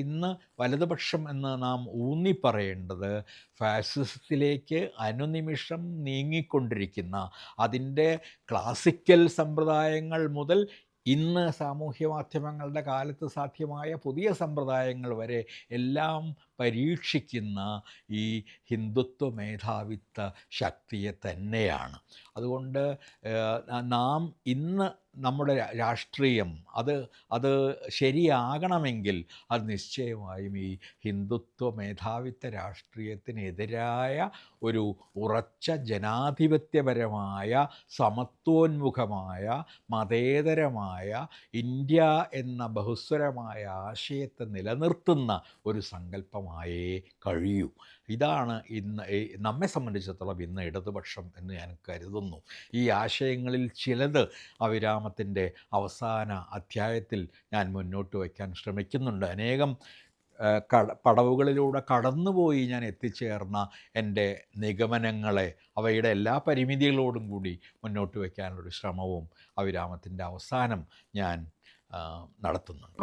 ഇന്ന് വലതുപക്ഷം എന്ന് നാം ഊന്നിപ്പറയേണ്ടത് ഫാസിസത്തിലേക്ക് അനുനിമിഷം നീങ്ങിക്കൊണ്ടിരിക്കുന്ന, അതിൻ്റെ ക്ലാസിക്കൽ സമ്പ്രദായങ്ങൾ മുതൽ ഇന്ന് സാമൂഹ്യ മാധ്യമങ്ങളുടെ കാലത്ത് സാധ്യമായ പുതിയ സമ്പ്രദായങ്ങൾ വരെ എല്ലാം പരീക്ഷിക്കുന്ന ഈ ഹിന്ദുത്വ മേധാവിത്വ ശക്തിയെ തന്നെയാണ്. അതുകൊണ്ട് നാം ഇന്ന് നമ്മുടെ രാഷ്ട്രീയം അത് അത് ശരിയാകണമെങ്കിൽ അത് നിശ്ചയമായും ഈ ഹിന്ദുത്വ മേധാവിത്വ രാഷ്ട്രീയത്തിനെതിരായ ഒരു ഉറച്ച ജനാധിപത്യപരമായ, സമത്വോന്മുഖമായ, മതേതരമായ ഇന്ത്യ എന്ന ബഹുസ്വരമായ ആശയത്തെ നിലനിർത്തുന്ന ഒരു സങ്കല്പമായേ കഴിയൂ. ഇതാണ് ഇന്ന് നമ്മെ സംബന്ധിച്ചിടത്തോളം ഇന്ന് ഇടതുപക്ഷം എന്ന് ഞാൻ കരുതുന്നു. ഈ ആശയങ്ങളിൽ ചിലത് അവിരാമത്തിൻ്റെ അവസാന അധ്യായത്തിൽ ഞാൻ മുന്നോട്ട് വയ്ക്കാൻ ശ്രമിക്കുന്നുണ്ട്. അനേകം പടവുകളിലൂടെ കടന്നുപോയി ഞാൻ എത്തിച്ചേർന്ന എൻ്റെ നിഗമനങ്ങളെ അവയുടെ എല്ലാ പരിമിതികളോടും കൂടി മുന്നോട്ട് വയ്ക്കാനുള്ളൊരു ശ്രമവും അവിരാമത്തിൻ്റെ അവസാനം ഞാൻ നടത്തുന്നുണ്ട്.